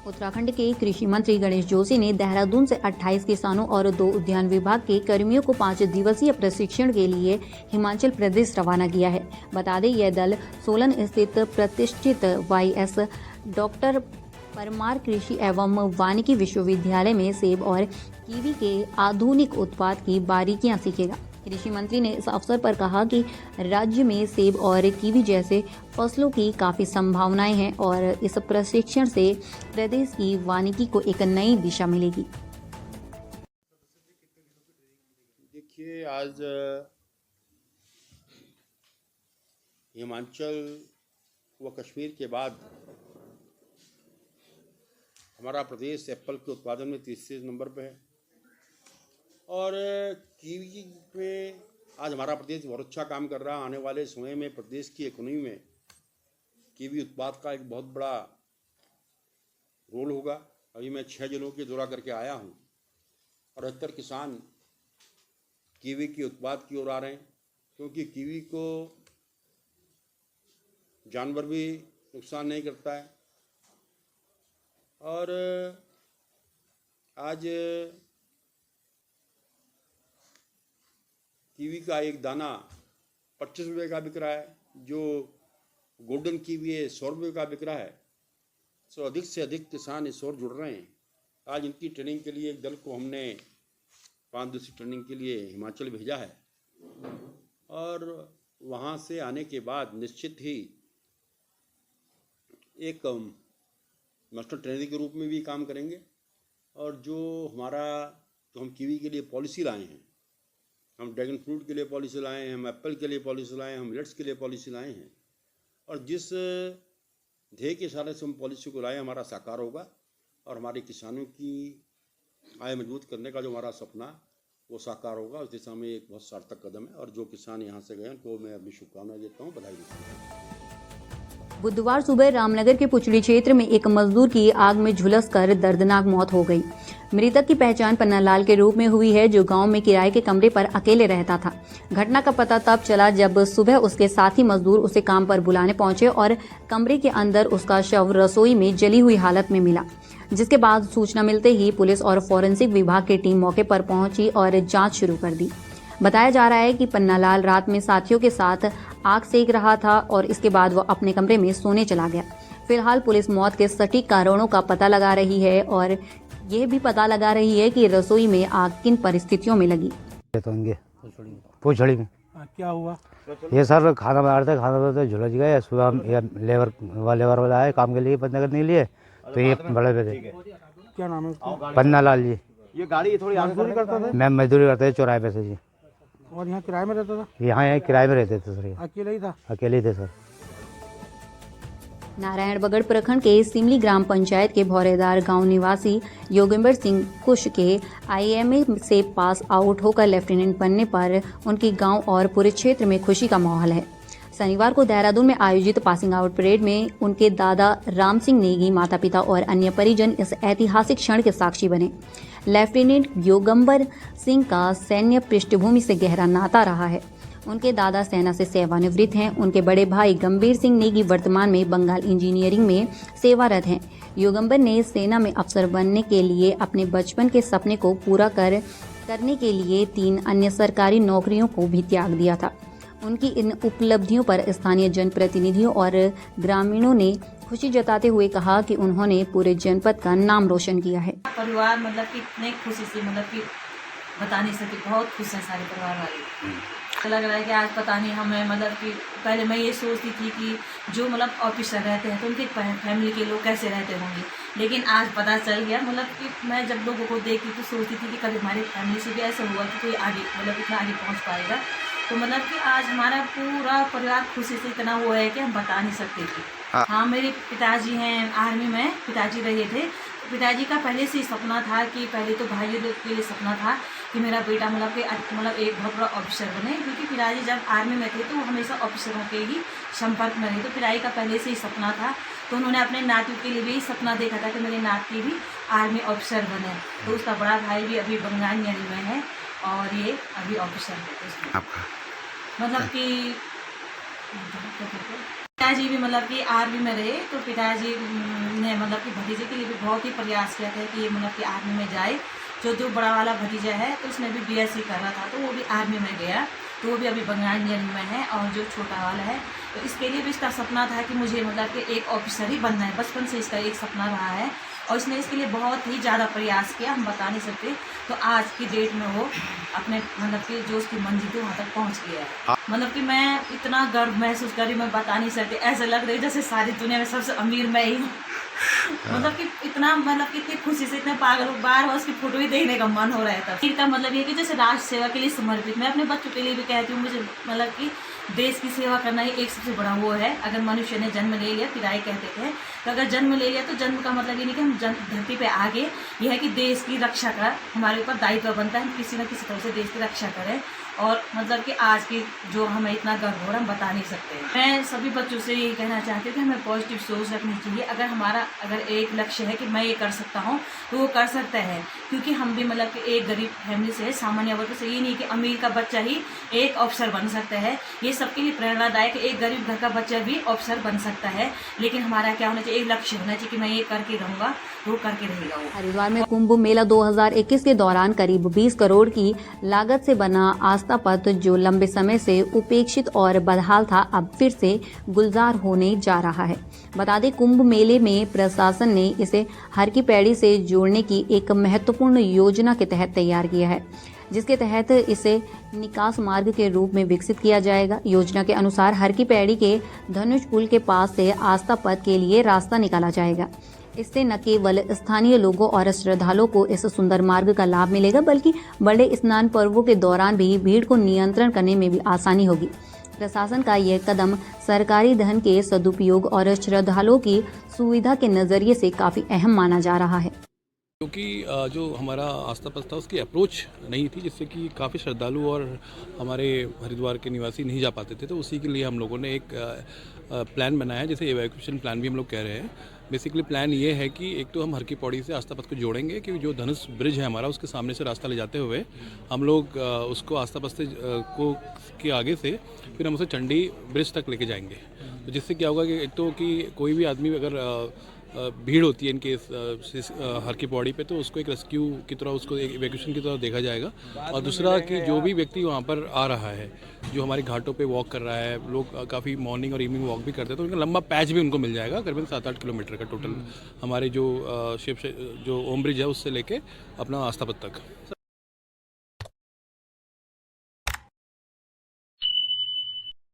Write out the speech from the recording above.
उत्तराखंड के कृषि मंत्री गणेश जोशी ने देहरादून से 28 किसानों और 2 उद्यान विभाग के कर्मियों को 5 दिवसीय प्रशिक्षण के लिए हिमाचल प्रदेश रवाना किया है। बता दें, यह दल सोलन स्थित प्रतिष्ठित YS डॉक्टर परमार कृषि एवं वानिकी विश्वविद्यालय में सेब और कीवी के आधुनिक उत्पाद की बारीकियां सीखेगा। कृषि मंत्री ने इस अवसर पर कहा कि राज्य में सेब और कीवी जैसे फसलों की काफ़ी संभावनाएं हैं और इस प्रशिक्षण से प्रदेश की वानिकी को एक नई दिशा मिलेगी। देखिए, आज हिमाचल व कश्मीर के बाद हमारा प्रदेश एप्पल के उत्पादन में तीसरे नंबर पे है और कीवी पे आज हमारा प्रदेश बहुत अच्छा काम कर रहा है। आने वाले समय में प्रदेश की इकोनॉमी में कीवी उत्पाद का एक बहुत बड़ा रोल होगा। अभी मैं 6 जिलों के दौरा करके आया हूँ और अधिकतर किसान कीवी के उत्पाद की ओर आ रहे हैं, क्योंकि कीवी को जानवर भी नुकसान नहीं करता है। और आज कीवी का एक दाना 25 रुपये का बिक रहा है, जो गोल्डन कीवी है 100 रुपये का बिक रहा है। सो अधिक से अधिक किसान इस ओर जुड़ रहे हैं। आज इनकी ट्रेनिंग के लिए एक दल को हमने 5 दिवसीय ट्रेनिंग के लिए हिमाचल भेजा है और वहाँ से आने के बाद निश्चित ही एक मास्टर ट्रेनर के रूप में भी काम करेंगे। और जो हम कीवी के लिए पॉलिसी लाए हैं, हम ड्रैगन फ्रूट के लिए पॉलिसी लाए हैं, हम एप्पल के लिए पॉलिसी लाए हैं, हम मिलेट्स के लिए पॉलिसी लाए हैं और जिस ध्येय के इशारे से हम पॉलिसी को लाए हमारा साकार होगा और हमारे किसानों की आय मजबूत करने का जो हमारा सपना वो साकार होगा। उस दिशा में एक बहुत सार्थक कदम है और जो किसान यहाँ से गए उनको मैं अपनी शुभकामनाएं देता हूँ, बधाई देता हूँ। बुधवार सुबह रामनगर के पुचड़ी क्षेत्र में एक मजदूर की आग में झुलसकर दर्दनाक मौत हो गई। मृतक की पहचान पन्नालाल के रूप में हुई है, जो गांव में किराए के कमरे पर अकेले रहता था। घटना का पता तब चला जब सुबह उसके साथी मजदूर उसे काम पर बुलाने पहुंचे और कमरे के अंदर उसका शव रसोई में जली हुई हालत में मिला, जिसके बाद सूचना मिलते ही पुलिस और फॉरेंसिक विभाग की टीम मौके पर पहुंची और जाँच शुरू कर दी। बताया जा रहा है कि पन्नालाल रात में साथियों के साथ आग सेक रहा था और इसके बाद वह अपने कमरे में सोने चला गया। फिलहाल पुलिस मौत के सटीक कारणों का पता लगा रही है और यह भी पता लगा रही है कि रसोई में आग किन परिस्थितियों में लगी। पुछड़ी में क्या हुआ? ये सर खाना बना रहे थे, खाना बनाते झुलझ गए। सुबह लेबर वाला आए काम के लिए बंद करने के लिए, तो ये बड़े बड़े। क्या नाम है उसका? पन्नालाल जी। ये गाड़ी थोड़ी मजदूरी करता था? मैं मजदूरी करते थे चौराहे पे से जी। और यहाँ किराए में रहता था? यहाँ किराए में रहते थे सर। अकेले ही था? अकेले ही थे सर। नारायणबगड़ प्रखंड के सिमली ग्राम पंचायत के भौरेदार गांव निवासी योगेंद्र सिंह कुश के IMA से पास आउट होकर लेफ्टिनेंट बनने पर उनके गांव और पूरे क्षेत्र में खुशी का माहौल है। शनिवार को देहरादून में आयोजित पासिंग आउट परेड में उनके दादा राम सिंह नेगी, माता पिता और अन्य परिजन इस ऐतिहासिक क्षण के साक्षी बने। लेफ्टिनेंट योगेंद्र सिंह का सैन्य पृष्ठभूमि से गहरा नाता रहा है। उनके दादा सेना से सेवानिवृत्त हैं। उनके बड़े भाई गंभीर सिंह नेगी वर्तमान में बंगाल इंजीनियरिंग में सेवारत हैं। योगेंद्र ने सेना में अफसर बनने के लिए अपने बचपन के सपने को पूरा करने के लिए 3 अन्य सरकारी नौकरियों को भी त्याग दिया था। उनकी इन उपलब्धियों पर स्थानीय जनप्रतिनिधियों और ग्रामीणों ने खुशी जताते हुए कहा कि उन्होंने पूरे जनपद का नाम रोशन किया है। परिवार मतलब कि इतने खुशी से कि बता नहीं सकती, बहुत खुश हैं सारे परिवार वाले। तो लग रहा है कि आज पता नहीं हमें कि पहले मैं ये सोचती थी कि जो ऑफिसर रहते हैं तो उनके फैमिली के लोग कैसे रहते होंगे, लेकिन आज पता चल गया। कि मैं जब लोगों को देखती तो सोचती थी कि कभी हमारी फैमिली से भी ऐसा हुआ कि कोई आगे इतना आगे पहुँच पाएगा। तो कि आज हमारा पूरा परिवार खुशी से इतना हुआ है कि हम बता नहीं सकते थे। हाँ, मेरे पिताजी हैं आर्मी में, पिताजी रहे थे। पिताजी का पहले से ही सपना था कि पहले तो भाइयों लोग के लिए सपना था कि मेरा बेटा मतलब एक बहुत बड़ा ऑफिसर बने, क्योंकि पिताजी जब आर्मी में थे तो वो हमेशा ऑफिसरों के ही संपर्क में रहे। तो पिताजी का पहले से ही सपना था, तो उन्होंने अपने नाती के लिए भी सपना देखा था कि मेरे नाती भी आर्मी ऑफिसर बने। तो उसका बड़ा भाई भी अभी बंगाल नेवी में है और ये अभी ऑफिसर है। आपका मतलब कि पिताजी भी मतलब कि आर्मी में रहे, तो पिताजी ने मतलब कि भतीजे के लिए भी बहुत ही प्रयास किया था कि ये मतलब कि आर्मी में जाए। जो बड़ा वाला भतीजा है तो उसने भी बीएससी कर रहा था, तो वो भी आर्मी में गया, तो वो भी अभी बंगाल नेवी में है। और जो छोटा वाला है तो इसके लिए भी इसका सपना था कि मुझे मतलब कि एक ऑफिसर ही बनना है, बचपन से इसका एक सपना रहा है और इसने इसके लिए बहुत ही ज़्यादा प्रयास किया, हम बता नहीं सकते। तो आज की डेट में वो अपने मतलब कि जो उसकी मंजिल थी वहाँ तक पहुँच गया है। मतलब कि मैं इतना गर्व महसूस कर रही, मैं बता नहीं सकती, ऐसा लग रहा है जैसे सारी दुनिया में सबसे अमीर मैं ही हूँ। मतलब कि इतना मतलब कि इतनी खुशी से इतने पागल बार बार उसकी फोटो ही देखने का मन हो रहा है। तब का मतलब ये कि जैसे राष्ट्र सेवा के लिए समर्पित, मैं अपने बच्चों के लिए भी कहती हूँ, मुझे मतलब कि देश की सेवा करना ही एक सबसे बड़ा वो है। अगर मनुष्य ने जन्म ले लिया, पिताजी कहते थे, तो अगर जन्म ले लिया तो जन्म का मतलब ये नहीं कि हम धरती पे आगे, यह है कि देश की रक्षा का हमारे ऊपर दायित्व बनता है, हम किसी न किसी तरह से देश की रक्षा करें। और मतलब कि आज की जो हमें इतना गर्व हो रहा है हम बता नहीं सकते। मैं सभी बच्चों से यही कहना चाहती हूँ कि हमें पॉजिटिव सोच रखनी चाहिए। अगर एक लक्ष्य है कि मैं ये कर सकता हूँ तो वो कर सकता है, क्योंकि हम भी मतलब कि एक गरीब फैमिली से, सामान्य वर्ग से, ये नहीं कि अमीर का बच्चा ही एक ऑफिसर बन सकता है। ये सबके लिए प्रेरणादायक, एक गरीब घर का बच्चा भी ऑफिसर बन सकता है। लेकिन हमारा क्या होना चाहिए, एक लक्ष्य होना चाहिए कि मैं ये करके रहूँगा, वो करके रहेगा वो। हरिद्वार में कुंभ मेला 2021 के दौरान करीब 20 करोड़ की लागत से बना आस्था पथ, जो लंबे समय से उपेक्षित और बदहाल था, अब फिर से गुलजार होने जा रहा है। बता दें, कुंभ मेले में प्रशासन ने इसे हर की पैड़ी से जोड़ने की एक महत्वपूर्ण योजना के तहत तैयार किया है, जिसके तहत इसे निकास मार्ग के रूप में विकसित किया जाएगा। योजना के अनुसार हर की पैड़ी के धनुष पुल के पास से आस्था पथ के लिए रास्ता निकाला जाएगा। इससे न केवल स्थानीय लोगों और श्रद्धालुओं को इस सुंदर मार्ग का लाभ मिलेगा, बल्कि बड़े स्नान पर्वों के दौरान भी भीड़ को नियंत्रण करने में भी आसानी होगी। प्रशासन का यह कदम सरकारी धन के सदुपयोग और श्रद्धालुओं की सुविधा के नजरिए से काफी अहम माना जा रहा है। क्योंकि जो हमारा आस्था पथ था उसकी अप्रोच नहीं थी, जिससे कि काफ़ी श्रद्धालु और हमारे हरिद्वार के निवासी नहीं जा पाते थे, तो उसी के लिए हम लोगों ने एक प्लान बनाया, जैसे एवैक्यूएशन प्लान भी हम लोग कह रहे हैं। बेसिकली प्लान ये है कि एक तो हम हर की पौड़ी से आस्था पथ को जोड़ेंगे, कि जो धनुष ब्रिज है हमारा, उसके सामने से रास्ता ले जाते हुए हम लोग उसको आस्था पथ से के आगे से फिर हम उसे चंडी ब्रिज तक लेके जाएंगे। तो जिससे क्या होगा कि एक तो कि कोई भी आदमी अगर भीड़ होती है इनके हर की पौड़ी पे, तो उसको एक रेस्क्यू की तरह, उसको एक इवैक्यूएशन की तरह देखा जाएगा। और दूसरा कि जो भी व्यक्ति वहाँ पर आ रहा है, जो हमारे घाटों पे वॉक कर रहा है, लोग काफ़ी मॉर्निंग और इवनिंग वॉक भी करते हैं, तो उनका लंबा पैच भी उनको मिल जाएगा, करीबन 7-8 किलोमीटर का टोटल, हमारे जो ओम ब्रिज है उससे लेके अपना आस्था पथ तक।